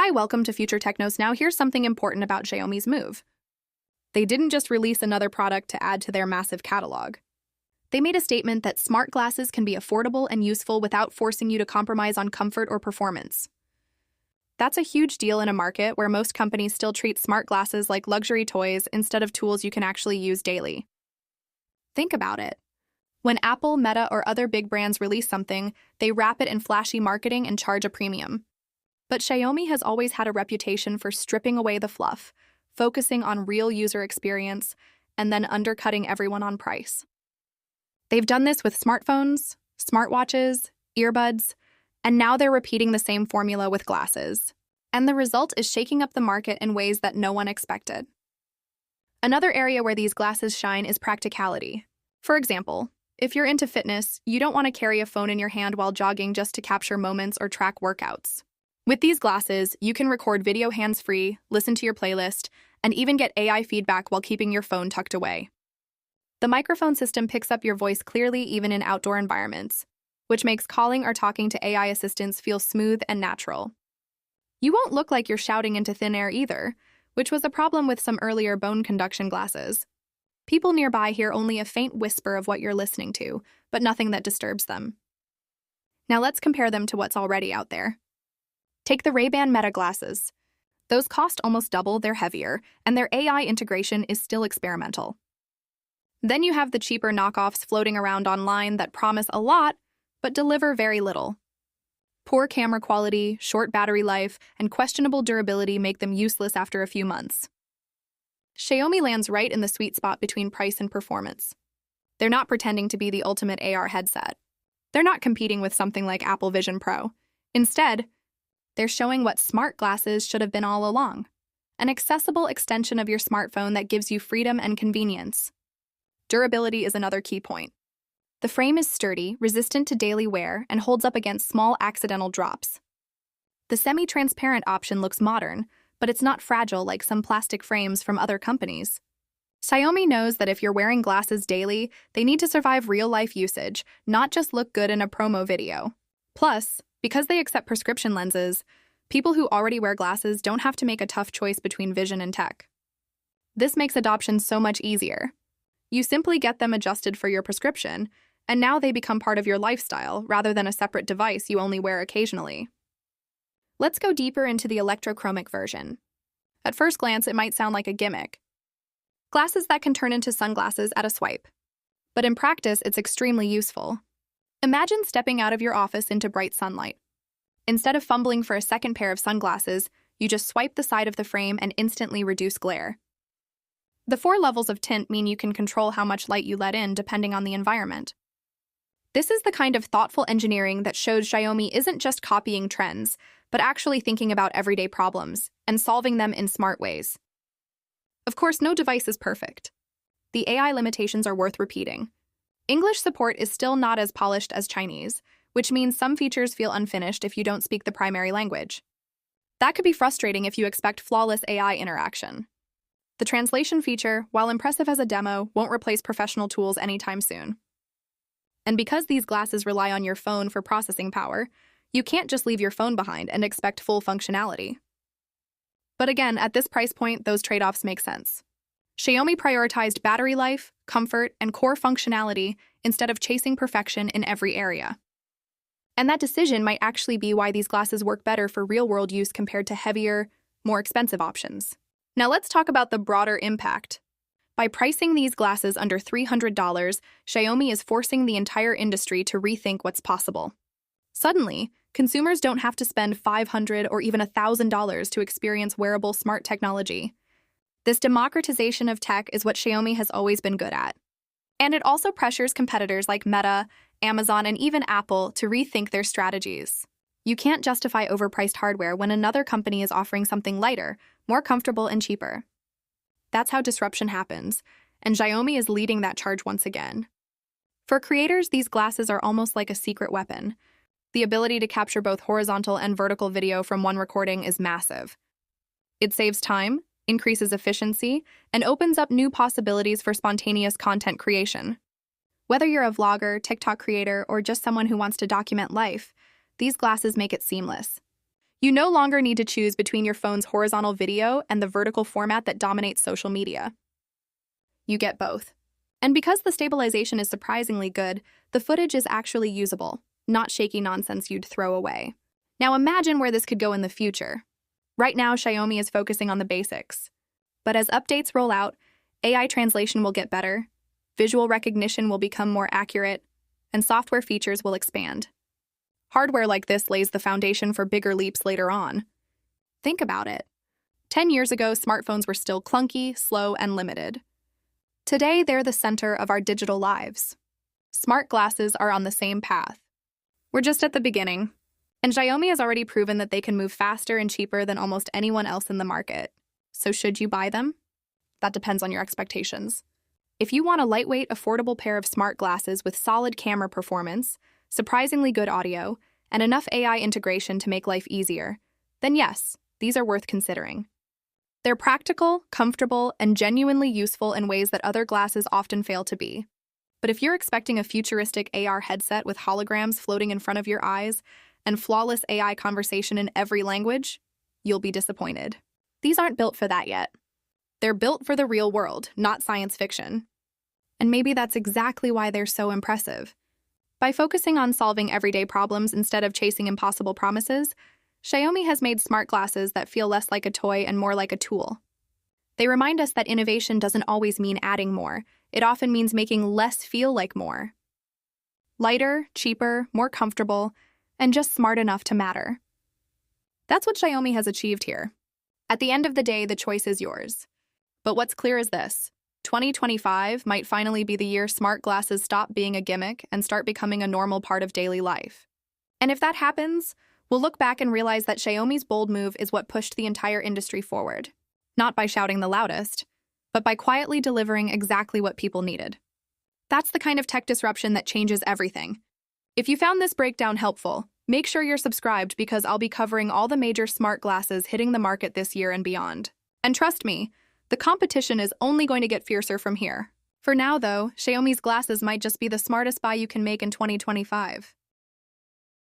Hi, welcome to Future Technos. Now, here's something important about Xiaomi's move. They didn't just release another product to add to their massive catalog. They made a statement that smart glasses can be affordable and useful without forcing you to compromise on comfort or performance. That's a huge deal in a market where most companies still treat smart glasses like luxury toys instead of tools you can actually use daily. Think about it. When Apple, Meta, or other big brands release something, they wrap it in flashy marketing and charge a premium. But Xiaomi has always had a reputation for stripping away the fluff, focusing on real user experience, and then undercutting everyone on price. They've done this with smartphones, smartwatches, earbuds, and now they're repeating the same formula with glasses. And the result is shaking up the market in ways that no one expected. Another area where these glasses shine is practicality. For example, if you're into fitness, you don't want to carry a phone in your hand while jogging just to capture moments or track workouts. With these glasses, you can record video hands-free, listen to your playlist, and even get AI feedback while keeping your phone tucked away. The microphone system picks up your voice clearly even in outdoor environments, which makes calling or talking to AI assistants feel smooth and natural. You won't look like you're shouting into thin air either, which was a problem with some earlier bone conduction glasses. People nearby hear only a faint whisper of what you're listening to, but nothing that disturbs them. Now let's compare them to what's already out there. Take the Ray-Ban Meta glasses. Those cost almost double, they're heavier, and their AI integration is still experimental. Then you have the cheaper knockoffs floating around online that promise a lot, but deliver very little. Poor camera quality, short battery life, and questionable durability make them useless after a few months. Xiaomi lands right in the sweet spot between price and performance. They're not pretending to be the ultimate AR headset. They're not competing with something like Apple Vision Pro. Instead, they're showing what smart glasses should have been all along: an accessible extension of your smartphone that gives you freedom and convenience. Durability is another key point. The frame is sturdy, resistant to daily wear, and holds up against small accidental drops. The semi-transparent option looks modern, but it's not fragile like some plastic frames from other companies. Xiaomi knows that if you're wearing glasses daily, they need to survive real-life usage, not just look good in a promo video. Plus, because they accept prescription lenses, people who already wear glasses don't have to make a tough choice between vision and tech. This makes adoption so much easier. You simply get them adjusted for your prescription, and now they become part of your lifestyle rather than a separate device you only wear occasionally. Let's go deeper into the electrochromic version. At first glance, it might sound like a gimmick. Glasses that can turn into sunglasses at a swipe. But in practice, it's extremely useful. Imagine stepping out of your office into bright sunlight. Instead of fumbling for a second pair of sunglasses, you just swipe the side of the frame and instantly reduce glare. The 4 levels of tint mean you can control how much light you let in depending on the environment. This is the kind of thoughtful engineering that shows Xiaomi isn't just copying trends, but actually thinking about everyday problems and solving them in smart ways. Of course, no device is perfect. The AI limitations are worth repeating. English support is still not as polished as Chinese, which means some features feel unfinished if you don't speak the primary language. That could be frustrating if you expect flawless AI interaction. The translation feature, while impressive as a demo, won't replace professional tools anytime soon. And because these glasses rely on your phone for processing power, you can't just leave your phone behind and expect full functionality. But again, at this price point, those trade-offs make sense. Xiaomi prioritized battery life, comfort, and core functionality instead of chasing perfection in every area. And that decision might actually be why these glasses work better for real-world use compared to heavier, more expensive options. Now let's talk about the broader impact. By pricing these glasses under $300, Xiaomi is forcing the entire industry to rethink what's possible. Suddenly, consumers don't have to spend $500 or even $1,000 to experience wearable smart technology. This democratization of tech is what Xiaomi has always been good at. And it also pressures competitors like Meta, Amazon, and even Apple to rethink their strategies. You can't justify overpriced hardware when another company is offering something lighter, more comfortable, and cheaper. That's how disruption happens, and Xiaomi is leading that charge once again. For creators, these glasses are almost like a secret weapon. The ability to capture both horizontal and vertical video from one recording is massive. It saves time, increases efficiency, and opens up new possibilities for spontaneous content creation. Whether you're a vlogger, TikTok creator, or just someone who wants to document life, these glasses make it seamless. You no longer need to choose between your phone's horizontal video and the vertical format that dominates social media. You get both. And because the stabilization is surprisingly good, the footage is actually usable, not shaky nonsense you'd throw away. Now imagine where this could go in the future. Right now, Xiaomi is focusing on the basics. But as updates roll out, AI translation will get better, visual recognition will become more accurate, and software features will expand. Hardware like this lays the foundation for bigger leaps later on. Think about it. 10 years ago, smartphones were still clunky, slow, and limited. Today, they're the center of our digital lives. Smart glasses are on the same path. We're just at the beginning, and Xiaomi has already proven that they can move faster and cheaper than almost anyone else in the market. So should you buy them? That depends on your expectations. If you want a lightweight, affordable pair of smart glasses with solid camera performance, surprisingly good audio, and enough AI integration to make life easier, then yes, these are worth considering. They're practical, comfortable, and genuinely useful in ways that other glasses often fail to be. But if you're expecting a futuristic AR headset with holograms floating in front of your eyes and flawless AI conversation in every language, you'll be disappointed. These aren't built for that yet. They're built for the real world, not science fiction. And maybe that's exactly why they're so impressive. By focusing on solving everyday problems instead of chasing impossible promises, Xiaomi has made smart glasses that feel less like a toy and more like a tool. They remind us that innovation doesn't always mean adding more. It often means making less feel like more. Lighter, cheaper, more comfortable, and just smart enough to matter. That's what Xiaomi has achieved here. At the end of the day, the choice is yours. But what's clear is this: 2025 might finally be the year smart glasses stop being a gimmick and start becoming a normal part of daily life. And if that happens, we'll look back and realize that Xiaomi's bold move is what pushed the entire industry forward. Not by shouting the loudest, but by quietly delivering exactly what people needed. That's the kind of tech disruption that changes everything. If you found this breakdown helpful, make sure you're subscribed because I'll be covering all the major smart glasses hitting the market this year and beyond. And trust me, the competition is only going to get fiercer from here. For now, though, Xiaomi's glasses might just be the smartest buy you can make in 2025.